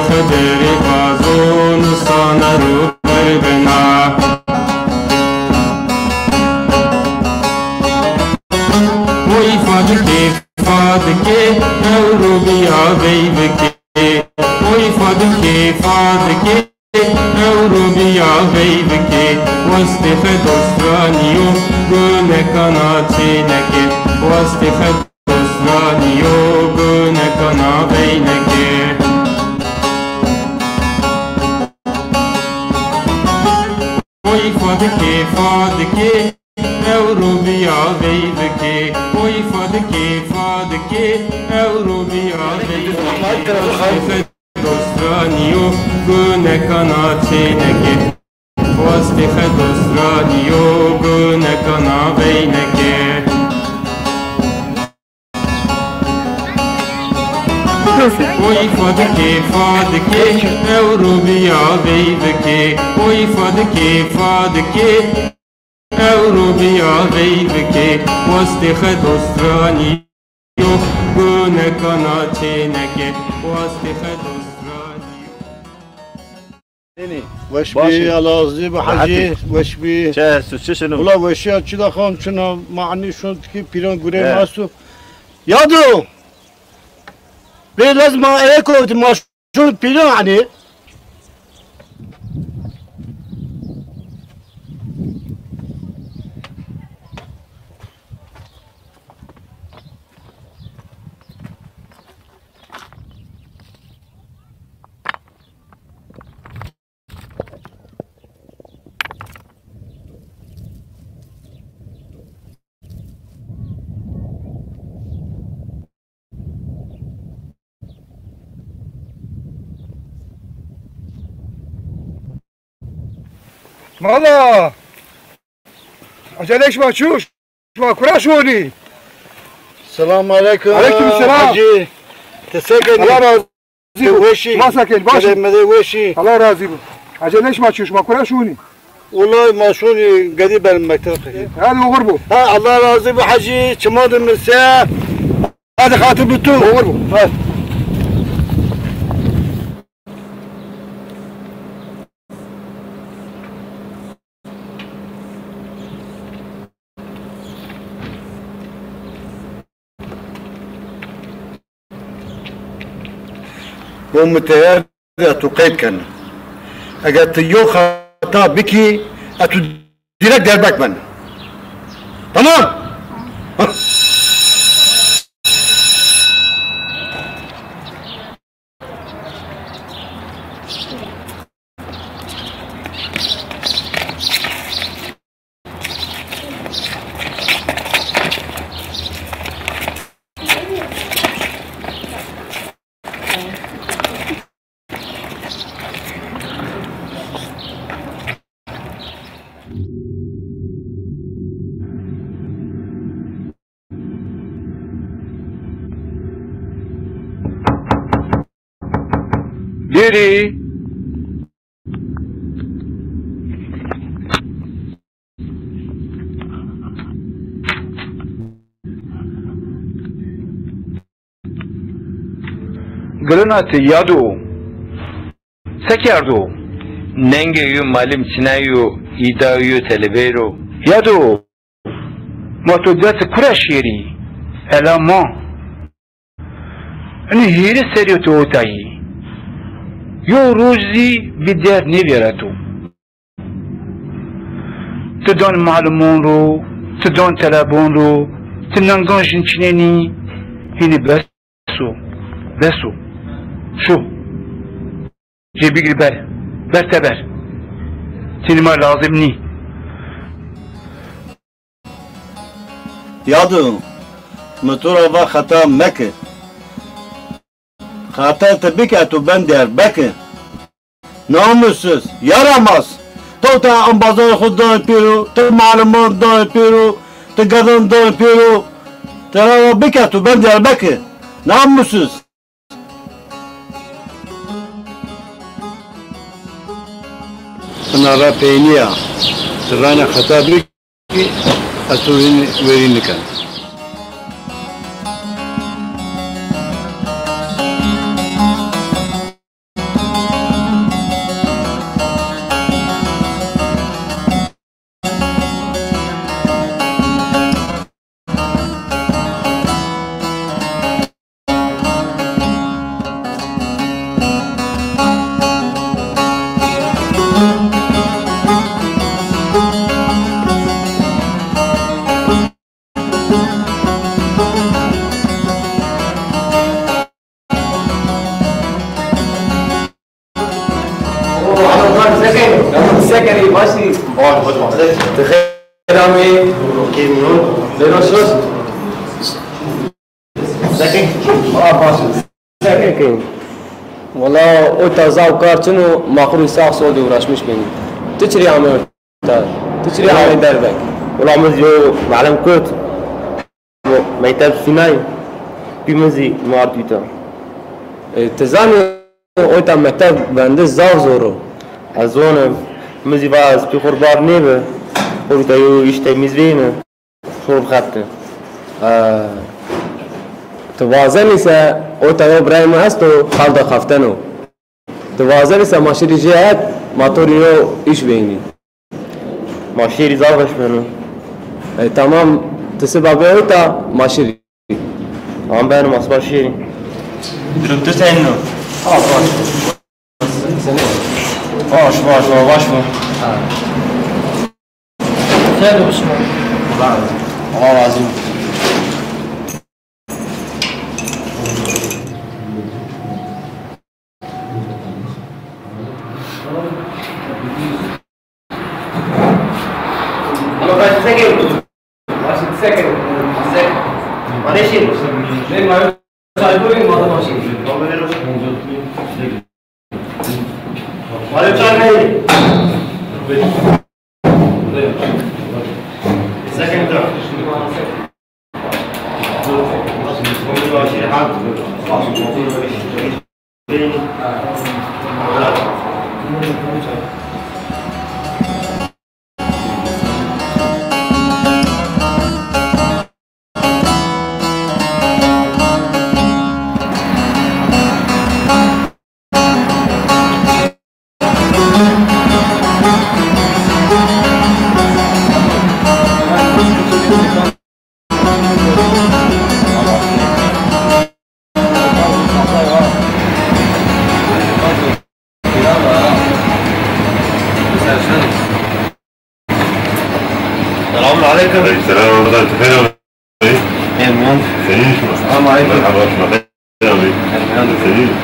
خدر بازون سانه رو بربنا وی فادکه اورو بیا بیبکه وی فادکه اورو بیا بیبکه وسط خدسترانیو گونه کنا چینکه وسط خدسترانیو گونه کنا بینکه وی فادکه اورو بیا بیبکه وی فادکه اورو بیا بیبکه خدسترانیو گونه کنا چینکه وسط خدسترانیو گونه کنا بینکه وی فادکه اورو بیا بیبکه وی فادکه اورو بیا بیبکه وسط خدسترانیو گونه کنا چینکه وسط خدسترانیو وش بی الازی به حجی وش بی چه هستو چه شنو؟ ولا وشی ها چی داخلم چنا معنی شد که پیران گوره ماستو یادو بی لازم ایکو ماشون پیران عنی مالا عجلش ما چوش ما کراشونی سلام علیکم علیکم السلام حجی تسکن الله راضی وشی ما ساکن باشه مده وشی الله راضی بود عجلش ما چوش ما کراشونی والله ماشونی قدی بر مکتب هذا غربو ها الله راضي بحجي شماد المساء هذا خاطب التو غربو يوم متهيألي قيد كان اجت يو خطا بكي اتو ديرك دربك من تمام لیری گلنات یادو سکردو ننگیو مالیم چنایو ایدایو تلبیرو یادو ما تو دست کراشیری الا ما اینی هیری سریو تو اوتایی یو روزی بیدر نویره تو دان معلومون رو تدان تلابون رو تنانگانشن چنینی هینی بسو شو جي بيجري بر تبر تيني ما لازم ني يادو مطورة با خطا مكة خطا تبك اتو بندر بك ناموسوز yaramaz تو تا انبازار خود دار پیرو تو معلومات دار پیرو تو گردن دار پیرو ترا بك اتو بندر بك ناموسوز أنا رابينيا ترانا خطابك أتوين ويرينك Rami, Lerosos. Second. والله أنت زاوكار شنو ماخذ ساق صودي وراش مش مني. تشري عمل تشري عمل دربك. والله مزيو معلم كوت. ما يتابع سيناي. بيمزي ما أرتيتا. تزاني أنت مكتب بندس زاو زورو. أزونه مزي باز بخور بار نيبه. خورتا يو يشتى مزينه. خور خطه. توازن سه او تا ابراهیم هستو خالد خفتنو توازن سه ماشری جهت ماتوریو ایش بینی ماشری زارش منو تمام تسبب اوتا ماشری هم بینو ماشری درم تو سینو باش سینو بسم الله لازم السلام ورحمة الله وبركاته. السلام عليكم. مرحبا بك. سليم.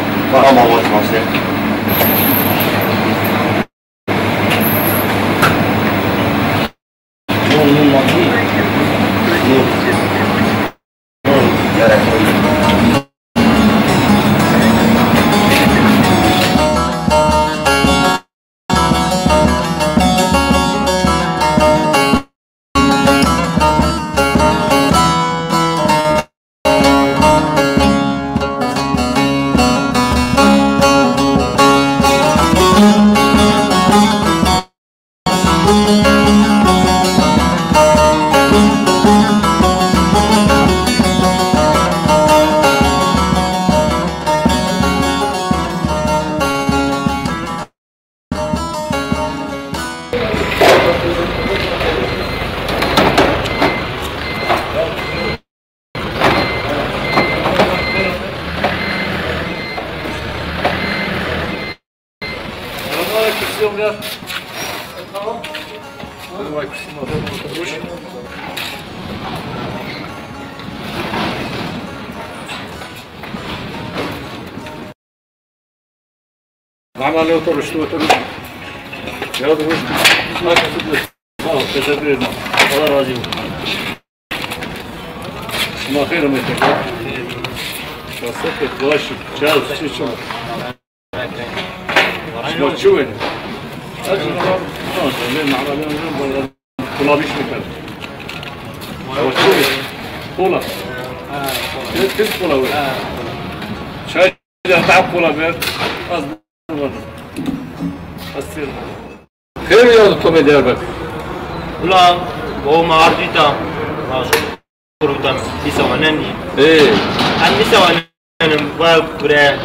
عمل له طرش له طرش يا ولد ما كتب تدبير والله راضي ما خير ما يتكلم فصلت باش جاز شو ما تشوين اجل خلاص زين عملنا كلها بيش مكان وتشوين كولا كيف كولا وين شاي تعب كولا بير خير يا دكتور ديربك لا هو ما عرضيتا كروتام بيسوانني ايه ان بيسوانن برا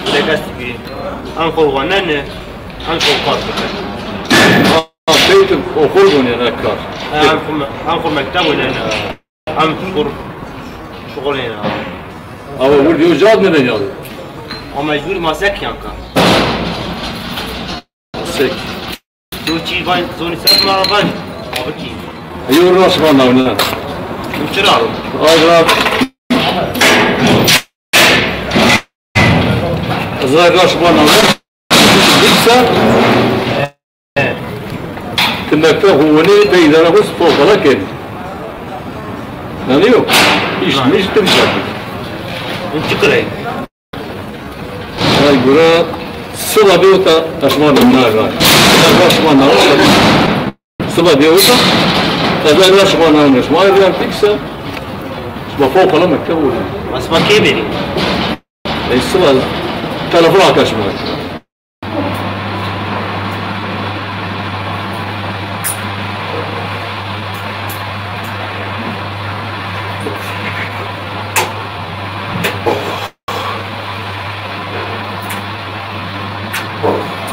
لكاستي ان خلوانن ان خلقات بيت وخلوني هناك ان خل مكتب ولا ان خل شغلنا او ولد يوجد من الرياض ومجبور ما سكيانكا سك دو چی باید زونی سر مرا باید آبا کی ايو الراس بانا ولا چرا اغرب زای راس بانا ولا لسه كنك هوني بيدا له فوق لك نانيو مش ترجع انت كره هاي قرا صلا بيوتا تشمال النار هاي تشمال النار صلا بيوتا هذا تشمال النار مش ما يبغى تكسر ما فوق لا مكتوب بس ما كبير الصلا تلفراك تشمال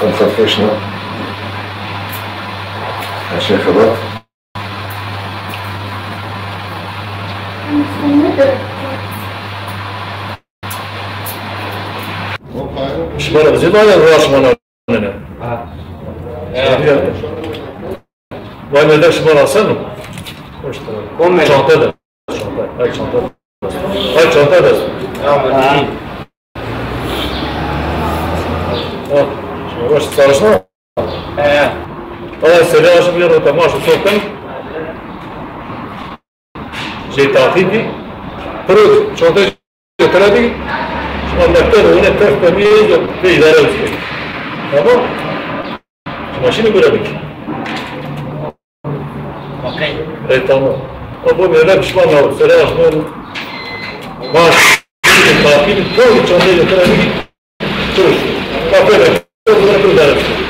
نصفشنا عشان خبط شمال بزيد ولا الراس مالنا وين ده شمال اصلا وش قوم شنطه ده هاي شنطه هاي شنطه ده وش صار شنو والله سريع شو بيرو تماش صوتك جي تعطيتي فرود شنطه ترابي والدكتور هنا كيف تمييز في إدارة وسيلة تمام؟ ماشي نقول لك اوكي اي تمام أبو ميلا بشمان أو سلاح شنو ماشي تعطيني كل شنطة ترابي تروح كافيه تروح في إدارة وسيلة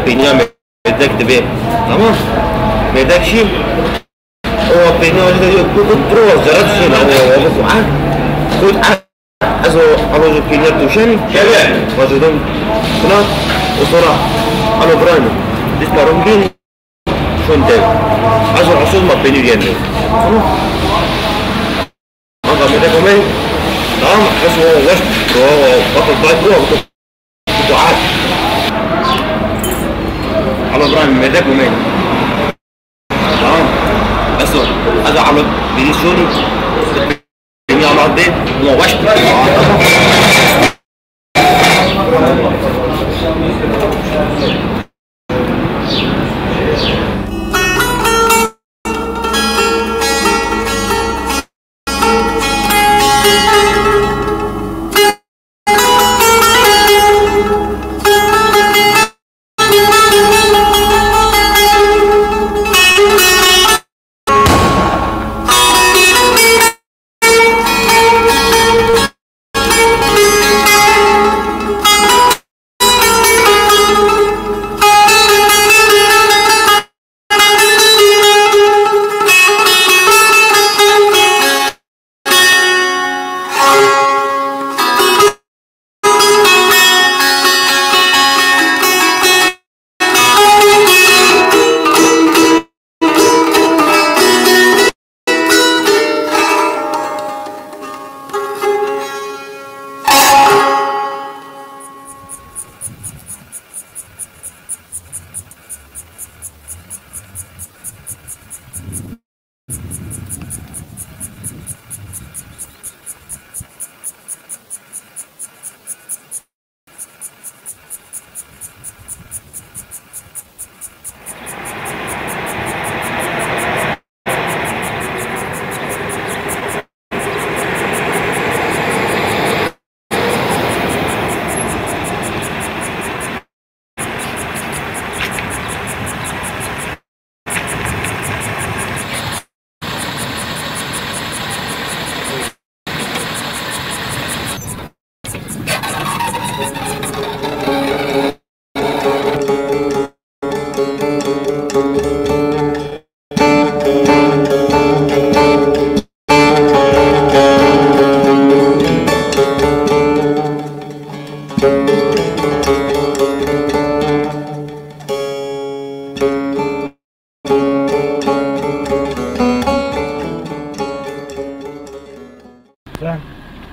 بينيا مدك تبي تمام مدك شيء هو بينيا وجد يكون تروح زرت شيء هو بس خد أزو أنا جو بينيا توشني وجدهم هنا وصراحة أنا برايم ديسكارون بين شون ده أزو عصور ما بيني يعني أنا مدك ومن تمام بس هو وش هو بطل بايك هو بطل عاد على ابراهيم مدك ومين تمام بس هذا على بيشوني الدنيا على الدين هو واش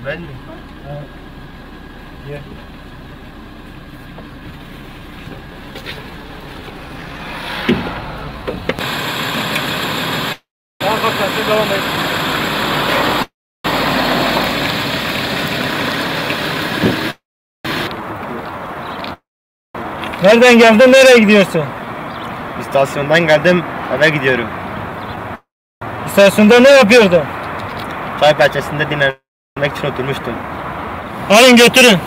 Ben mi? Gel. Bak sen devam et. Nereden geldin, nereye gidiyorsun? İstasyondan geldim, eve gidiyorum. İstasyonda ne yapıyordun? Çay bahçesinde dinlenmek için oturmuştum. Alın götürün.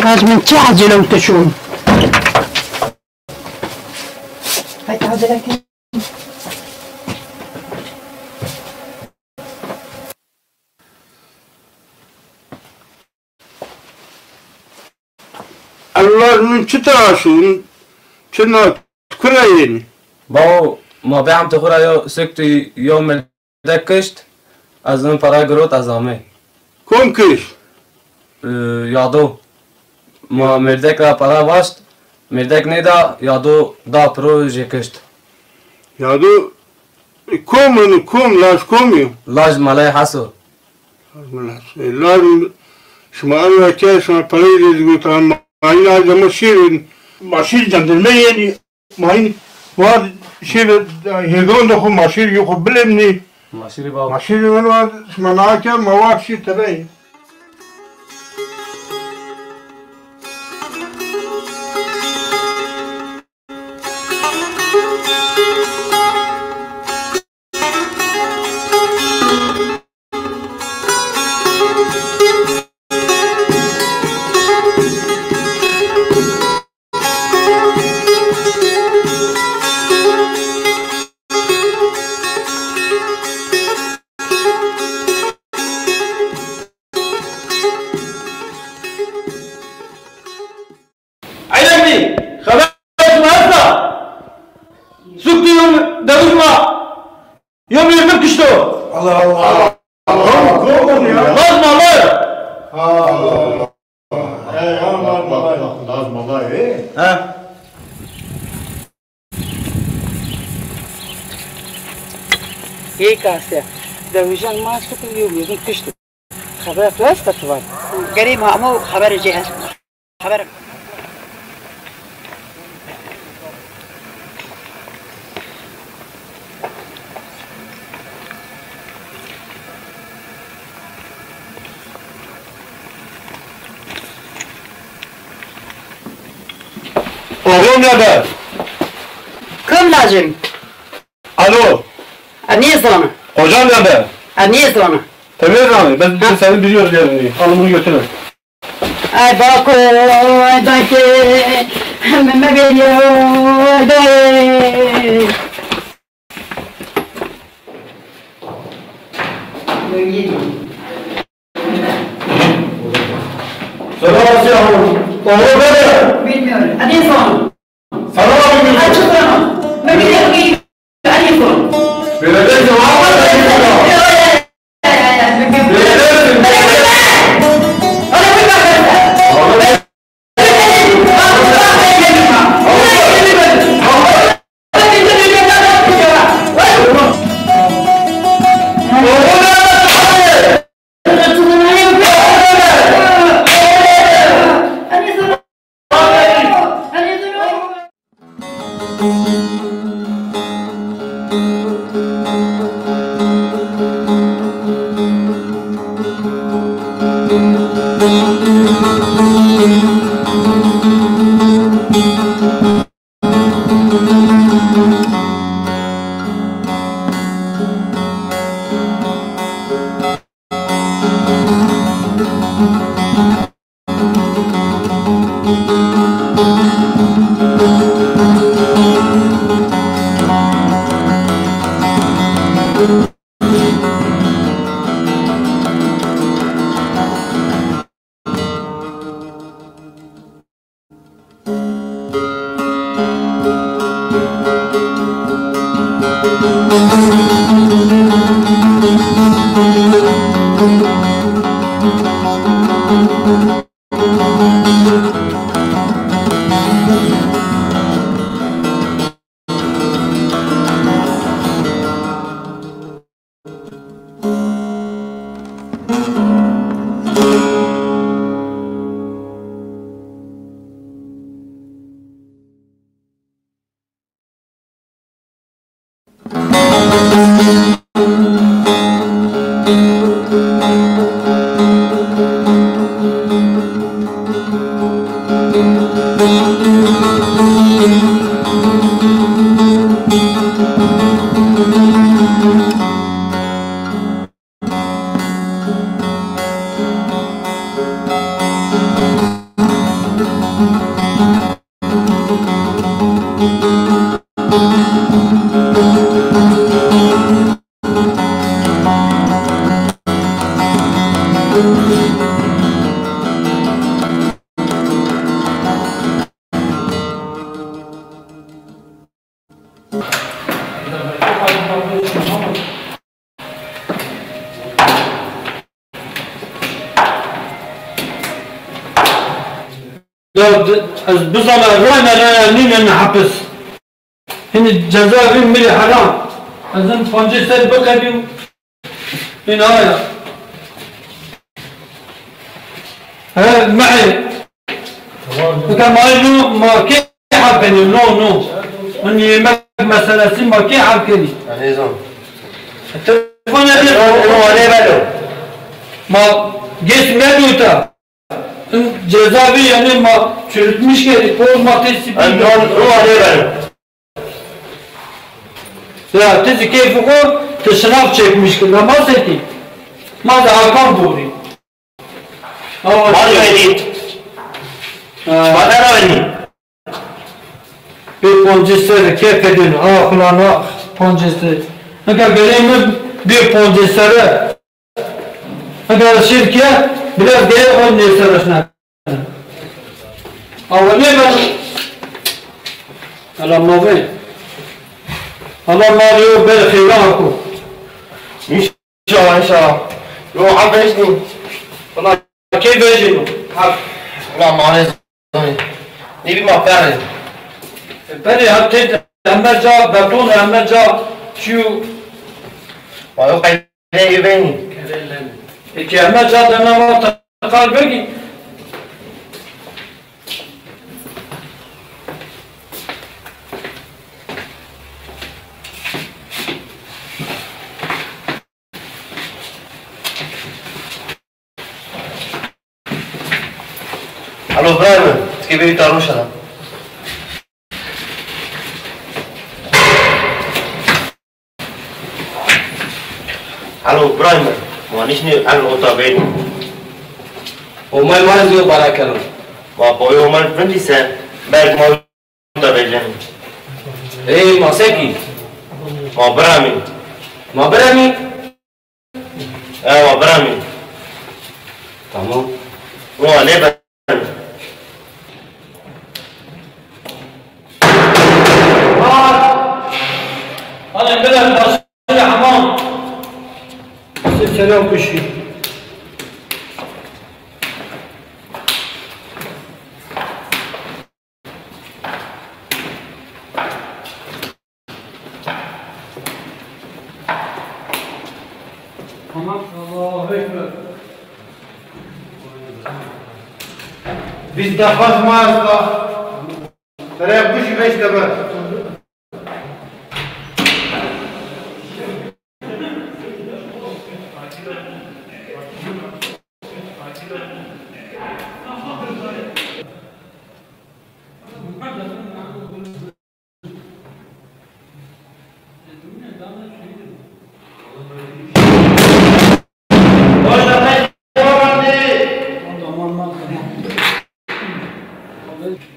لازم تعزل وتشوف هاي تعزلك Allah'ın çıtaşın çınar kurayın. باو ما بیام تو خورا یا سکت یا مردک کشت از اون پرای گروت از آمه Kom kış. یادو ما مردک را پرا واشت مردک نیدا یادو دا پروژه کشت Ya da komunu kom las komu. لاج ملای حسو Lazım şimdi Allah kesin parayı da götüren aynı adamı şirin maşir jandarma yani main var şir hegon da bu maşir yok bilemni ماشیری باو maşir var manaka mavak şi tabii. يوم يرمك شتو Allah Allah. Kom ya. لازم الله Lazım Allah ها هيك هسه زوجان ما كل يوم يوم كشتو خبر فلاس تطور قريب مو خبر جهاز خبر Oğlum nerede? كم لازم Alo. أني زلمة Hocam nerede? أني زلمة Temel abi ben seni biliyoruz yerini. Alın bunu götürün. أي باكو دايتي ما بيني داي Selamünaleyküm. Oğlum nerede? Bilmiyorum. أني زلمة Sana mı أني زلمة ما بيني أني زلمة Vereceksin abi. بزعل الرأي لا نين نحبس هن الجزاء ملي حرام أظن فانجي سر بكريو من هاي معي كان معي ما كي حبني نو أني مثلا ما كي حبني التلفون يدي ما جيت مدوتا cezaevi yani çürütmüş ki poz maddesi ya tezi keyfi ko sınav çekmiş ki namaz etti mazda arkam doğru mazda etti mazda etti bir poncesleri keyf edin kulağına poncesleri eğer geleyim bir poncesleri eğer şirket biraz geri on neyse arasına. Ama ne ben? Allah mavi. Allah mavi o böyle kheyran aku. İnşallah. Yo habeşni. Allah keyif ejinu. Allah mavi. Ne bir mafya. Beni hatta hemen cevap beton hemen cevap şu. Vayo kayne güveni. Peki hemen cevap hemen var. Kalbeki. Alo Ibrahim, scrivevi la ruscia. Alo Ibrahim, manisni alo otabeni. Omar var diyor barakalım. Boy Omar friendly sen. Belki mal otabeni. Hey maseki. Brahmi. Brahmi. Brahmi. Tamam. O ne ben? Hani böyle başıyla hamam. Selam kuşu. Tamam. Allahu Ekber. Biz de hazmazda. Taraf kuşu beş defa.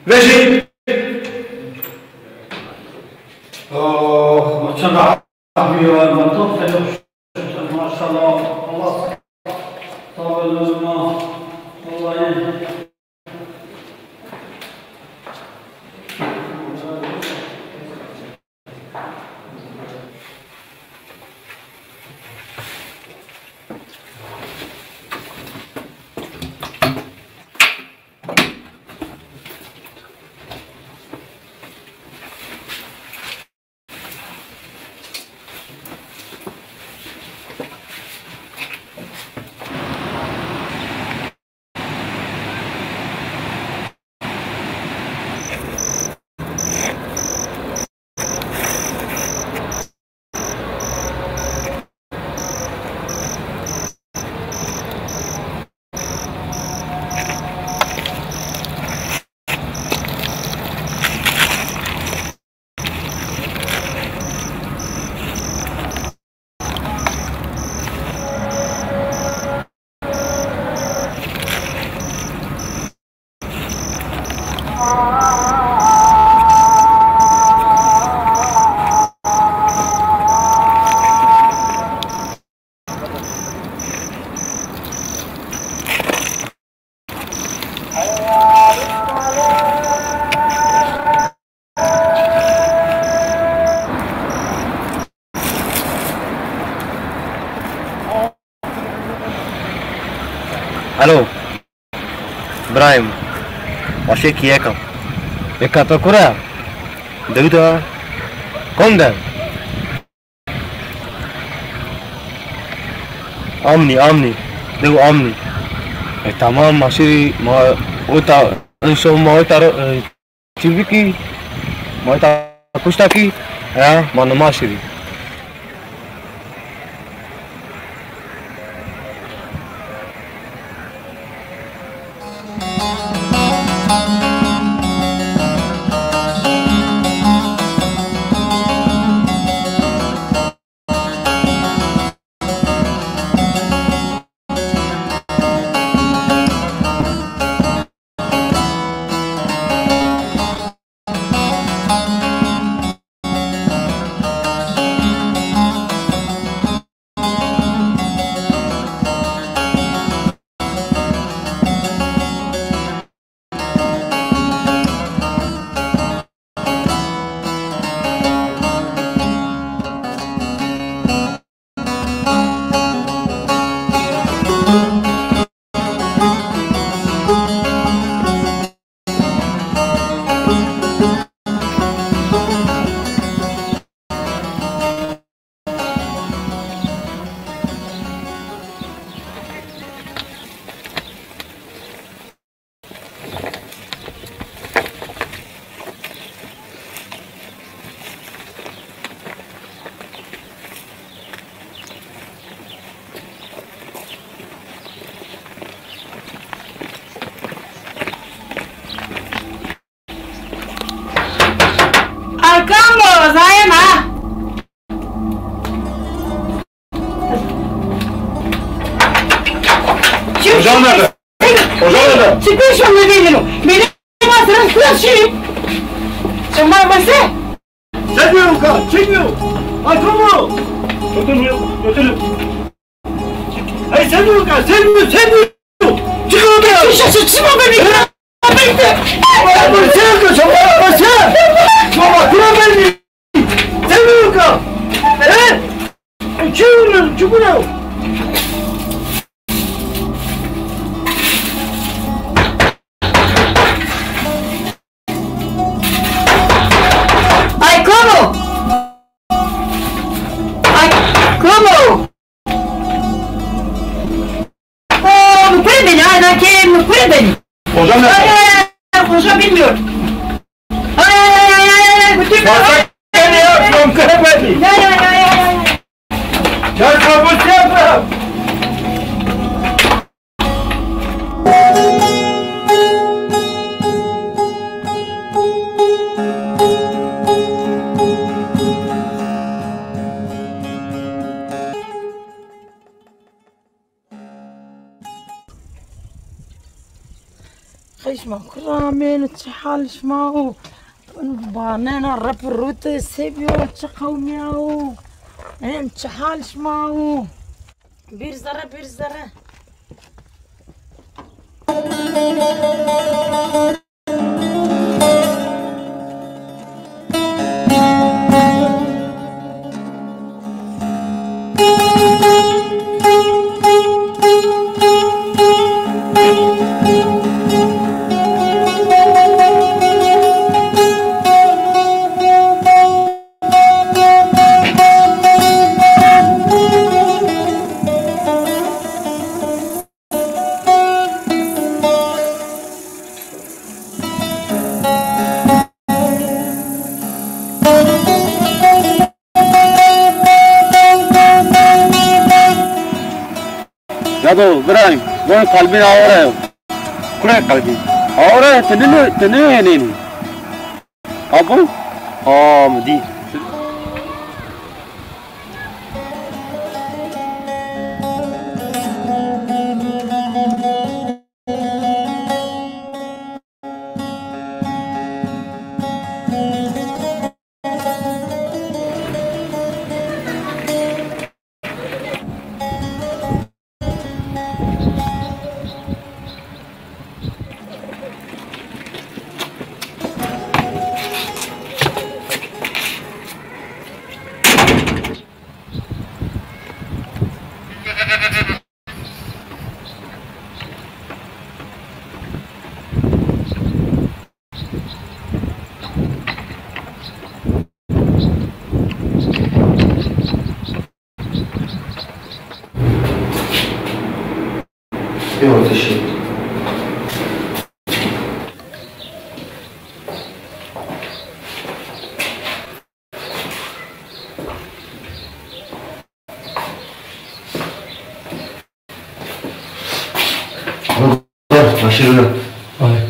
Veşin. Oh, maçana yapıyor. Maçon selam. Maşallah. Allah. Sağ olun. Vallahi. الو ابراهيم وشيك ياكم يكاتا كورا دودا كوندا امني دو امني تمام ماشي ما وتا انشو ما ترى تشبكي ما تا كشتاكي ها ما ماشي Hocam nerede? Hocam nerede? Çıkın şu anda benim. Benim hatırım kılaşayım. Sen bana baksa. Çekmiyorum kan, çekmiyorum. Aklımı. Götürün. Hayır sevmiyorum kan, sevmiyorum. Çıkın odaya. Çıkma beni. Bekle. Bana sen kaç, bana sen. Baba, kıra beni. Sevmiyorum kan. Çıkın. Hocam nerede? Hocam bilmiyor. Bak beni yapıyorum kıra beni. Ya kabus yapma. خيش ما كرامين تحالش معه بانانا رب الروت سيبيو تقوميو ان تحالش معه بير زرا यादव इब्राहिम वो कल्बी और है कुने कल्बी और है तने नहीं अब मदी Yok teşekkür. Başarılı. Hayır.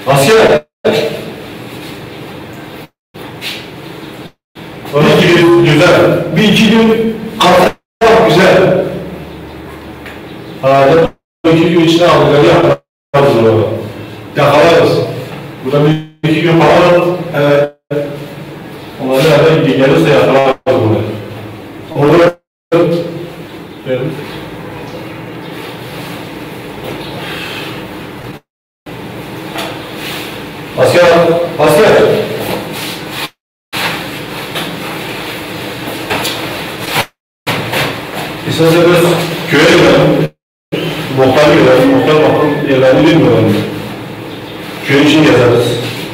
Asker! 12 gün güzel. Bir iki gün kalkmak güzel. Hala 12 gün içine aldıkları yaparız orada. Yakalarız. Burada bir iki gün falan evet. Onları hemen gelirse yakalarız buraya. Orada evet. Asker! Asker! İsterse biraz köye gidelim. Muhtar gidelim. Muhtar bakın yerlerini bilmiyorum. Köy için gezeriz.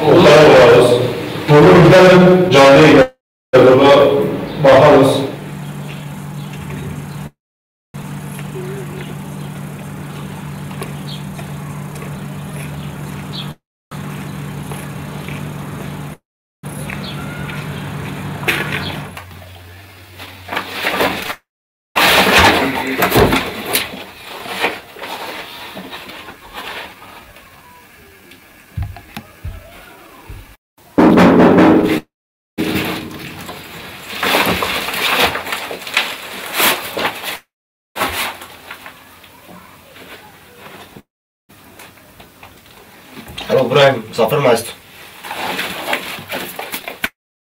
Muhtara uğrarız. Olur gidelim. Camiye gideriz. Orada bakarız. Hallo Brian, Zafermeister.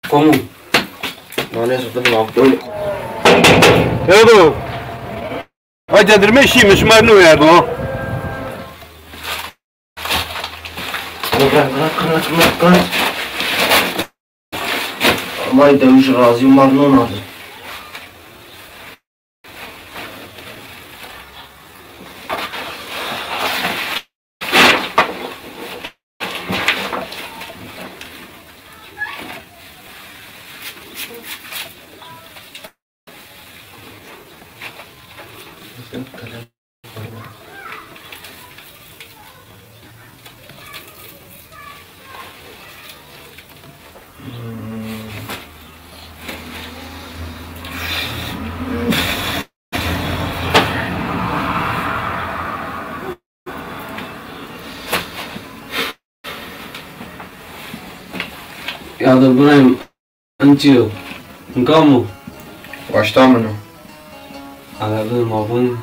Como? Não é só não. Edo! Hadi dirmeşiymiş mernu yerdi o. Bırak. Ama demiş razıyım var ne olmadı. Ya da Brian, antiyo, kamu. Başta mı? Anladım abun.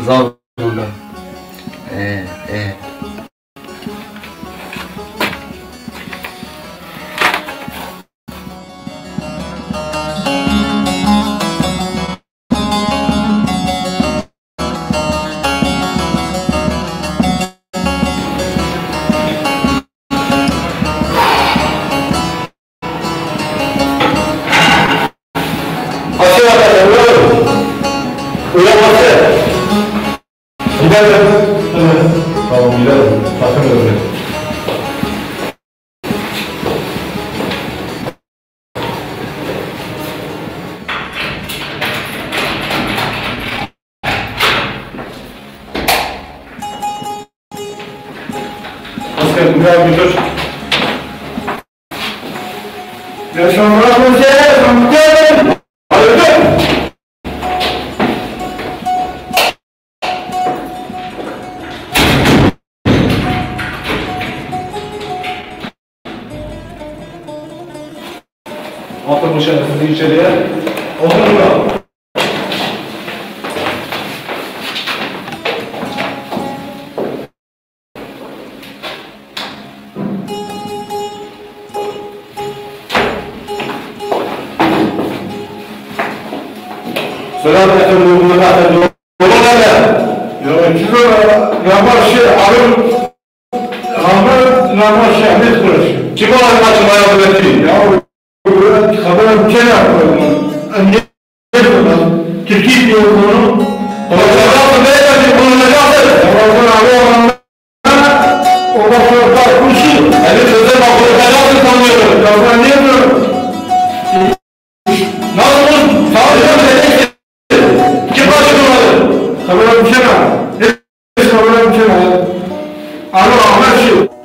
Zavunda. Tamam gidelim. Sakın öyle. Asker buraya götür. Yaşamlar mı sen? Hayırdır? Atın bu şerefsizi içeriye. Oturun. Sıra takımı bunu da doğru ne? Ya kilo yavaş alın. Ama yavaş şehmet kuruşu. Kim var maçı bayağı üretti? Ya haber bir şey yapıyorum. Ne yapalım? Türkiye diyor bunu. Konuşacağız ne yapacağız? Konuşacağız. Ramazan abi o da sonra kurşun. Evet özel konuşacağız sanıyorum. Ya ne yapıyorum? Nasıl? Sağlıklı ne? Kim başlıyor? Haber bir şey var. Ne haber bir şey var? Alo Ahmet şu.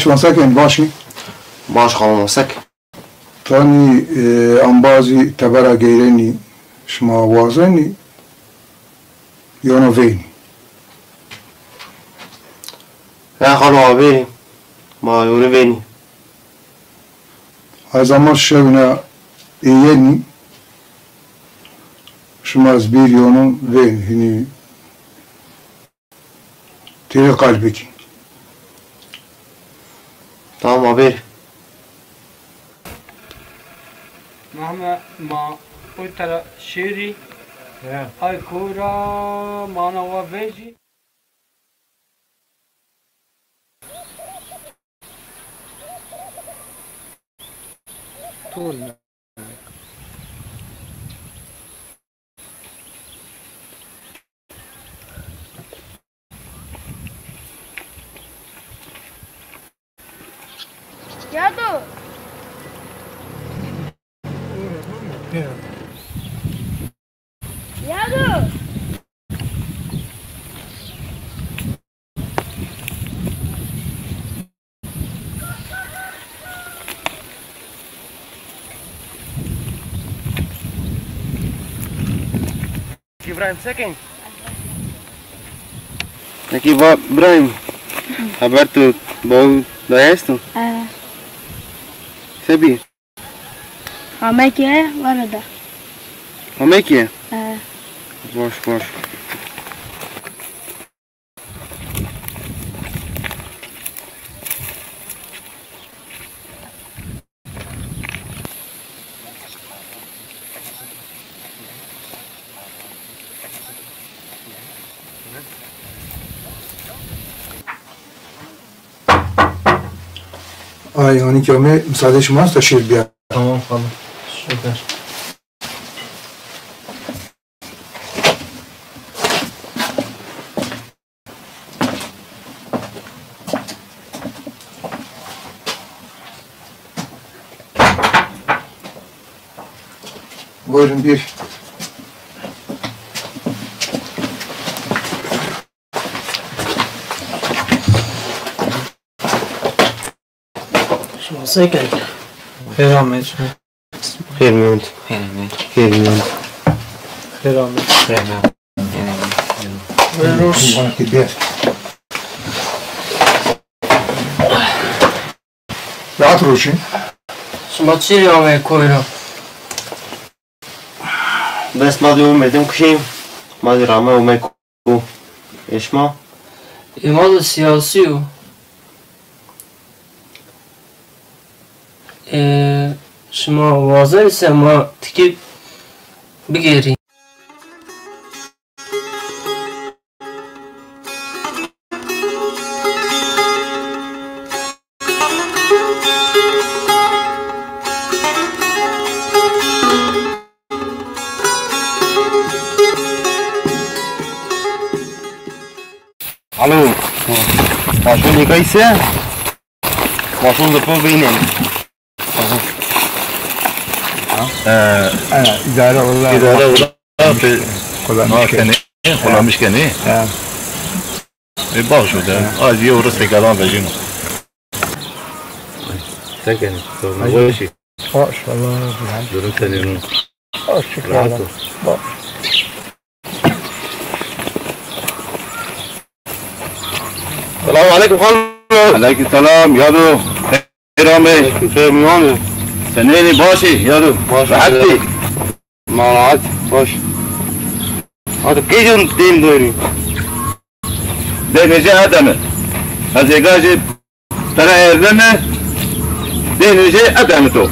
شوانسک این باشی؟ باش خانمسک تانی انبازی تبرا گیرنی شما وازنی یا نوینی؟ نه خانم آبیری ما یونه وینی از اما شبنا ایینی شما از بیر یونون وین هنی تیر قلبی کی tamam haber. Ma utara şiri. Ay kura manava veji. Torna. Yadu. Yadu. İbrahim Sekin. Aqui va Ibrahim. Aberto bom da esto? Sabia? Como é que é? Agora dá. Como é que é? Boş. yani kâme müsaade şumas da şir biya. Tamam falan. Süper. Buyurun bir. Sekin. Hayır Ahmet. Hayır Mehmet. Buyurun. Bir. Rahat roşun. Smaçiri Ahmet koyuyorum. بس ما دو مردم کشیم ما دی رامه و میکو اشما İmad siyasi o. Şuma vazir ise ma tikip bigeri. Alo, maşun nikayse maşun da provinin. İdare ola. Kullanmış gene. Bak şurada. Az iyi orası tekrardan vereceğim. Sen kendin. Doğru şey. Hoş Allah. Durum senin. Hoş şükran. Selamun aleyküm hanım. Aleyküm selam yadu. Rame. Memnun. Seneni başı yadu. Rahattı. Mağarat. Hoş. Hadi gecun deyim doyurayım. Denizci adamı. Hazırgacı sana erdeme. Denizci adamı to.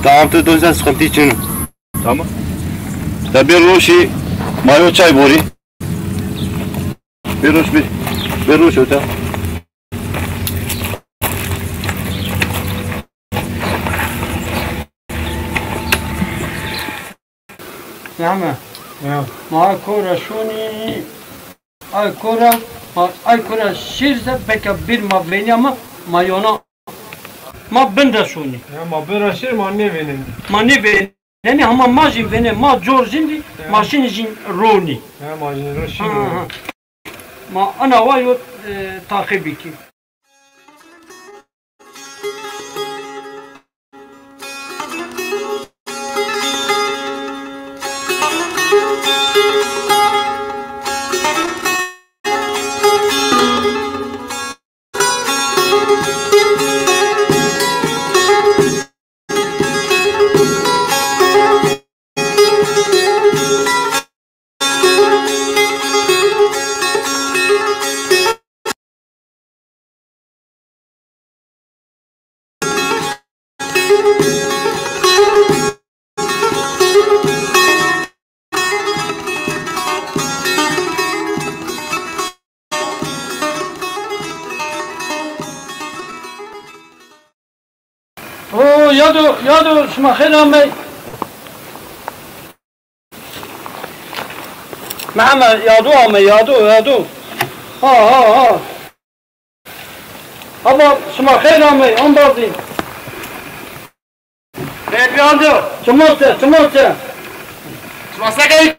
Tamam tutun sıkıntı için. Tamam. Tabi roşi mayo çay bori. Bir roş öte. Yama. Ma kora şuni. Ay kora şirse beka bir ma beni ama mayona ma bende şuni. Ya ma bera şir ma ne venin. Ma ne venin. Yani ama ma jin venin ma George'indi maşin jin Roni. Ya ma jin şir. Ma ana vayo takibi ki. Yadu şuma khayran bey. Mehmet yadu. Ha. Ama şuma khayran bey ambazi. Ne yadu? Çumurta. Şuma sakay.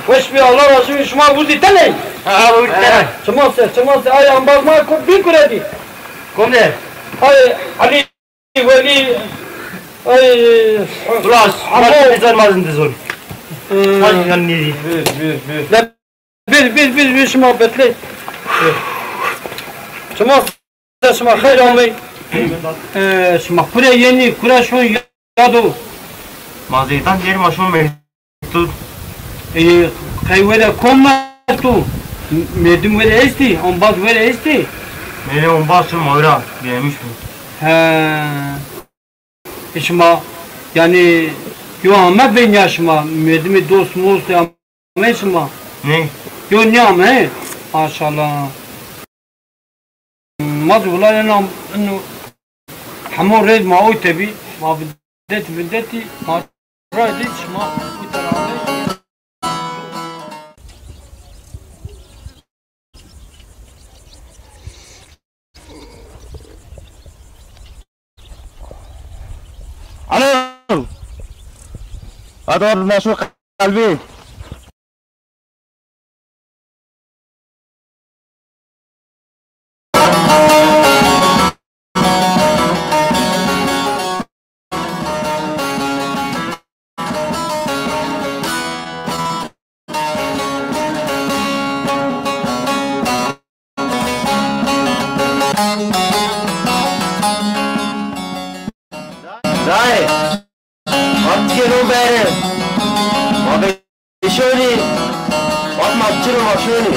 Hoş bir Allah razı şuma buzi tane. Ha buzi tane. Çumurta ay ambazma bir kuredi. Komne. Ay Ali Veli ay Ulas, ama güzel mazın dizon. Hadi lan neri? Bir şuma bekle. Şuma hayır olmayı. Şuma kure yeni kure şu yadu. Mazeytan diğer maşun mevcut. Kayvere komma tu. Medim vere esti, on baz vere esti. Mene on baz şu mavra diyemiş mi? Şuma yani yo ama ben yaşıma medimi dost most ya meşma. Ne? Yo ne ama maşallah. Mazvula yana inu hamur red ma oy tabi ma بدتي ما راديش ما الو ادور مشوق قلبي Dai, oggi non bene, ma visioni, ma giro mașini.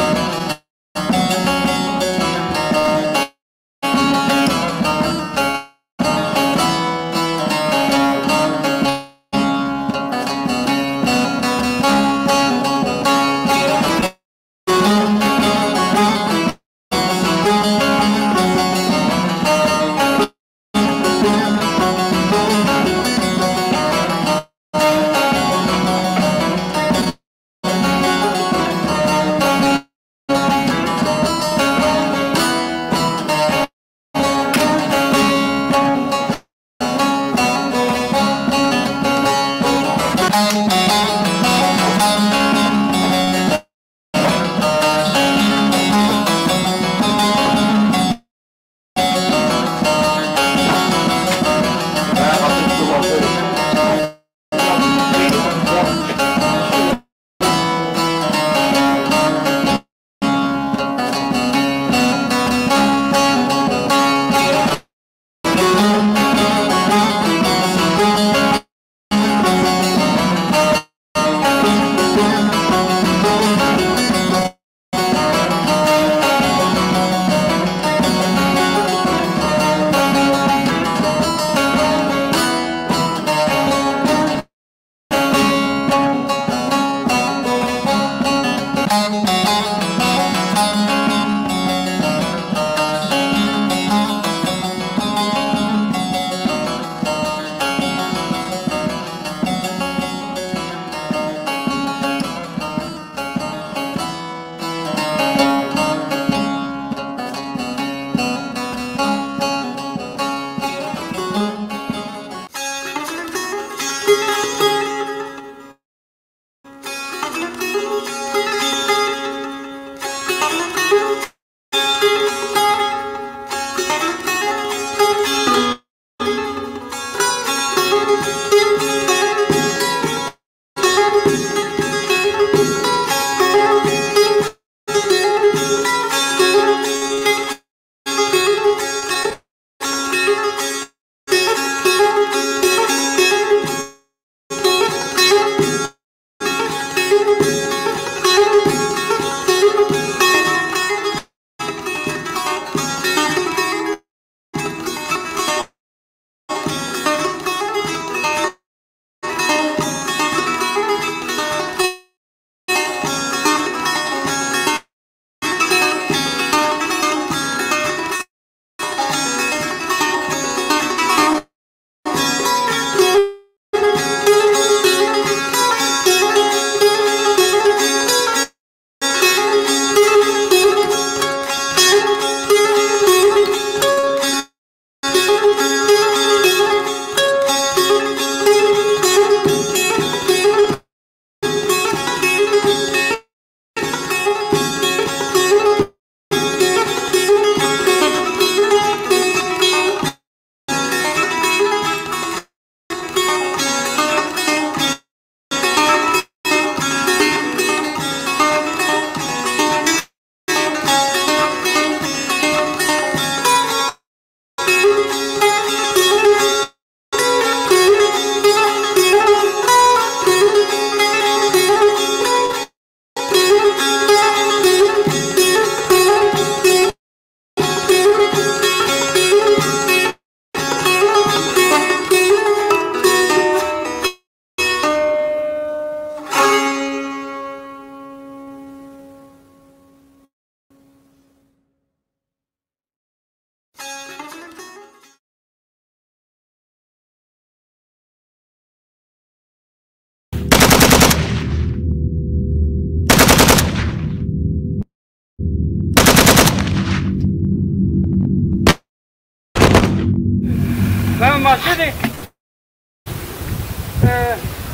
masjidi.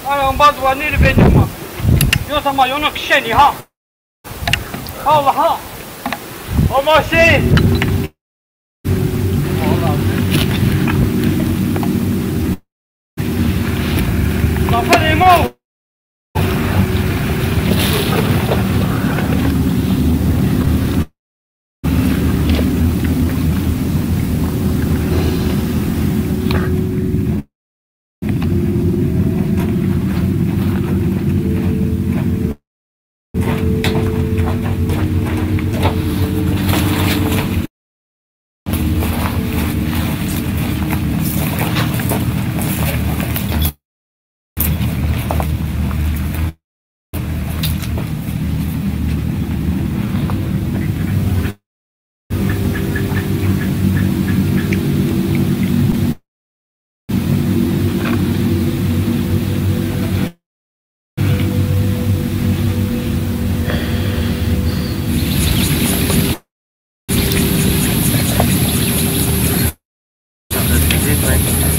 Aram bazı neri benim ma. Yoksa ma yonu kişeni ha. Allah ha. Ama şey. Zafer İmam.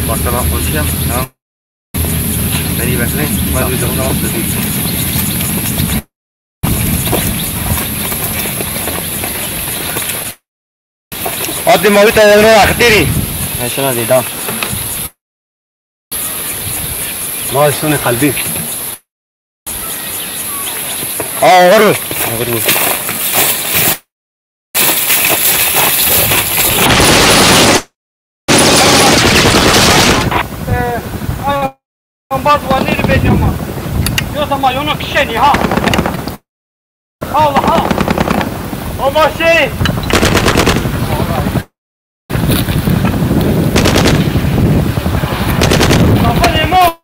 Masalah polisiam, dari Basri, baru dong tadi. Adi mau kita yang nak tiri. Aisyah di dalam. Mau sini kalbi. Baru. Bazı neri benim ma. Yoksa ma yonu kişeni ha. Allah ha. Ama şey. Zafer İmam.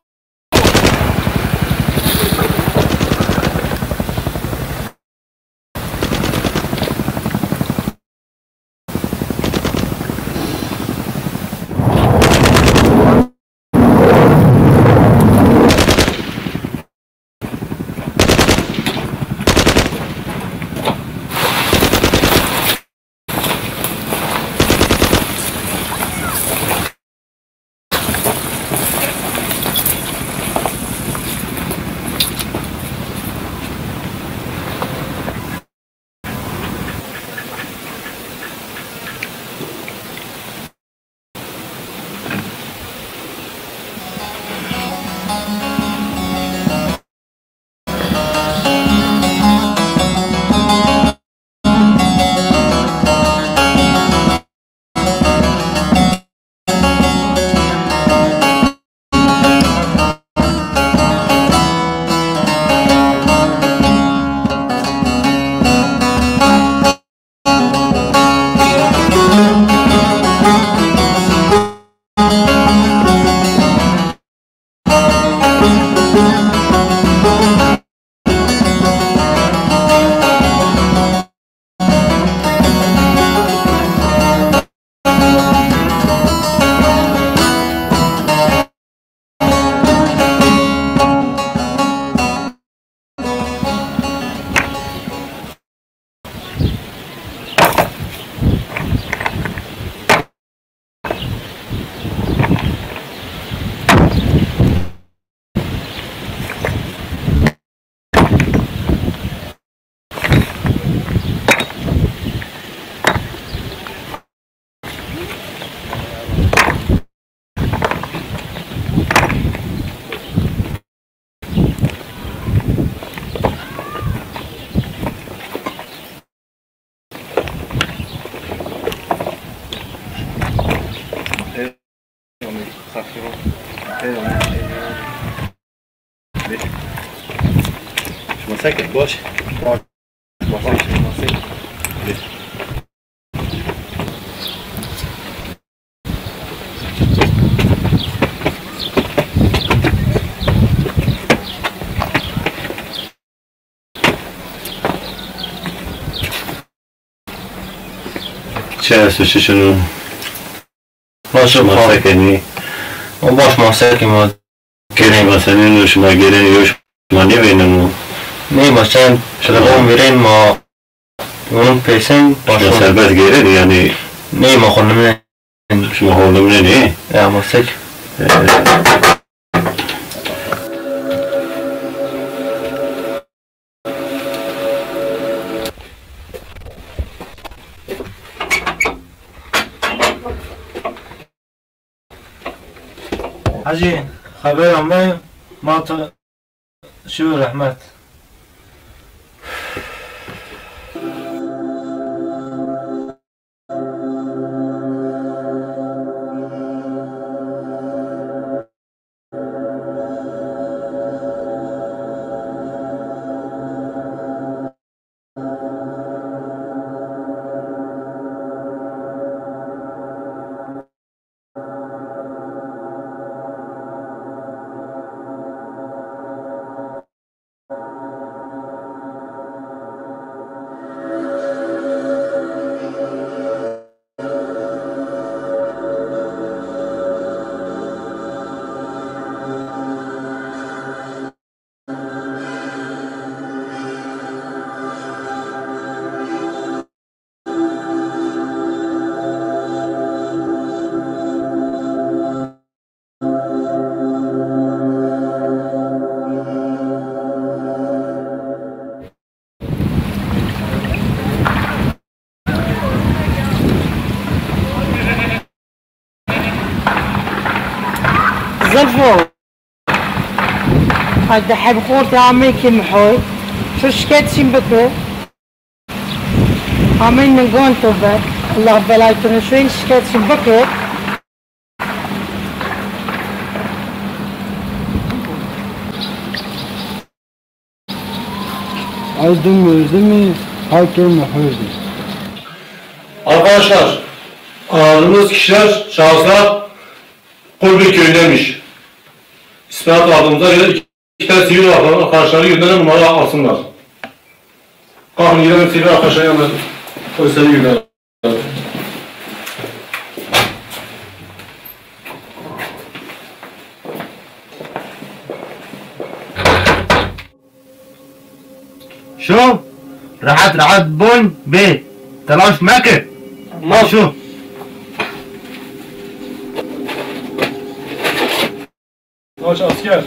مساكن باش چه هستش شنو باشه مساکنی اون باش مساکن ما گرین مثلا نوش ما گرین یوش ما نبینم نه مثلا شغلون میرین ما اون پیسن باشه سربت گرین یعنی نه ما خونم نه شما خونم نه یا مساکن حاجی خبرم باید ما تا شو رحمت زلفو هاد حب خورتي عمي كي محوي شو شكيتشين بكو عمي نقون توبك الله بلايتنا شوين شكيتشين بكو Öldüm hakim muhurdu. Arkadaşlar, aradığımız kişiler, şahıslar Kulbir köyündeymiş. İspenat adımıza iki tane sivil arkadaşları gönderen numara alsınlar. Kalkın gidelim sivil arkadaşlar yanına polisleri gönderelim. شو راحت بون بيت طلعوش ماكر ما شو Baş asker.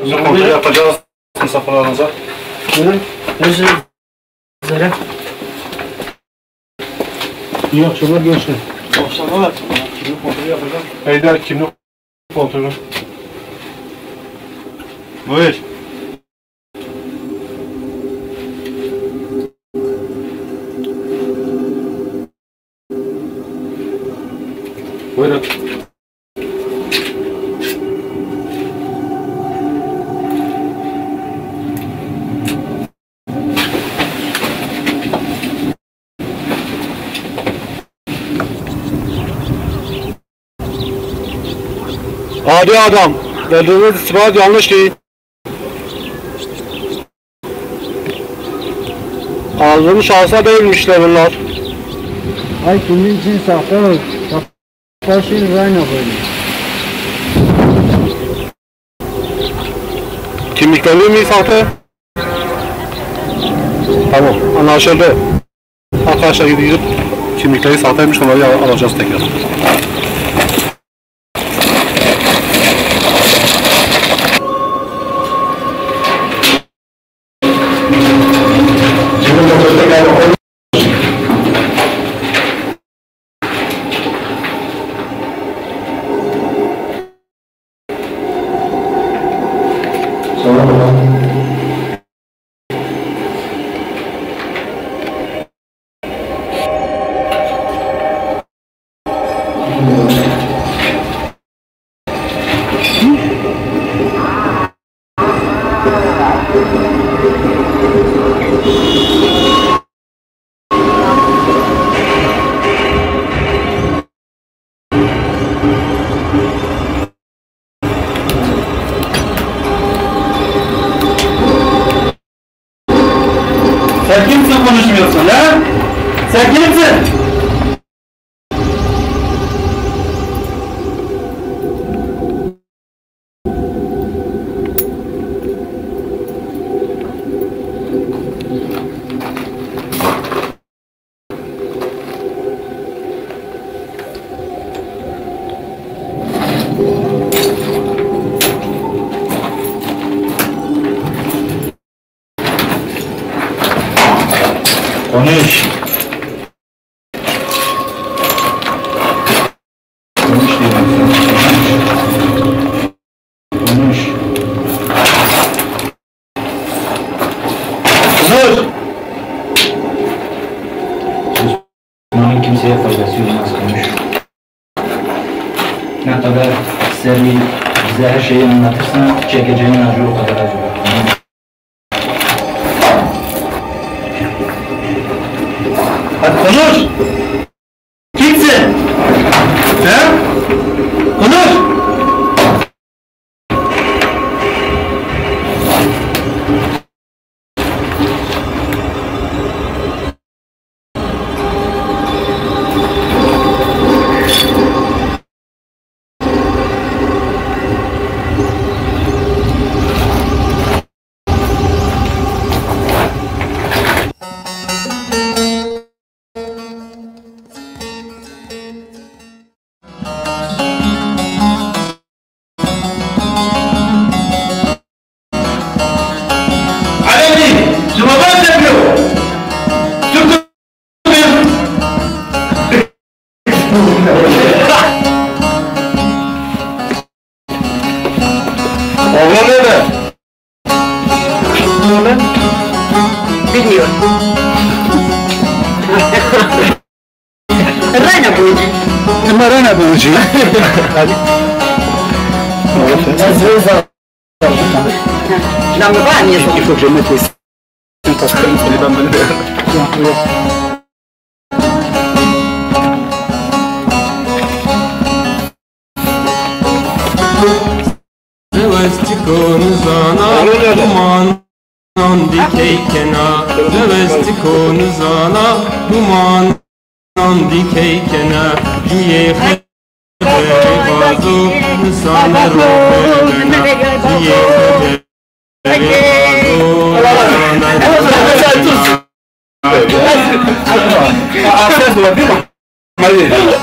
Bizim kontrol yapacağız misafirlerinize. Buyurun. Özür dilerim. İyi akşamlar gençler. Akşamlar. Kimlik kontrolü yapacağım. Heyder kimlik kontrolü. Buyur. Buyurun. Adi adam, verdiğiniz istihbarat yanlış değil. Ağzını şahsa değilmişler bunlar. Ay kimin için sahte ol. Başın rayna koyun. Kimlikleri mi sahte? Tamam, anlaşıldı. Arkadaşlar gidip kimlikleri sahteymiş, onları alacağız tekrar. Sen kimsin konuşmuyorsun ha? Sen kimsin? Konuş. Konuş diyorum sana. Konuş. Konuş. Susmanın kimseye faydası olmaz, konuş. Ne kadar seri bize her şeyi anlatırsan çekeceğin acı o kadar acı var. Hadi konuş! Kimsin? He? Konuş! Oğlan nerede? Oğlan? Bilmiyorum. Rana bulucu. Ama rana bulucu. Nama banyak. Itu genetis. Levestikonu duman dikey kenar. Levestikonu zana duman dikey kenar. Juye kheberi bazu nisane rohena. Juye kheberi bazu nisane rohena.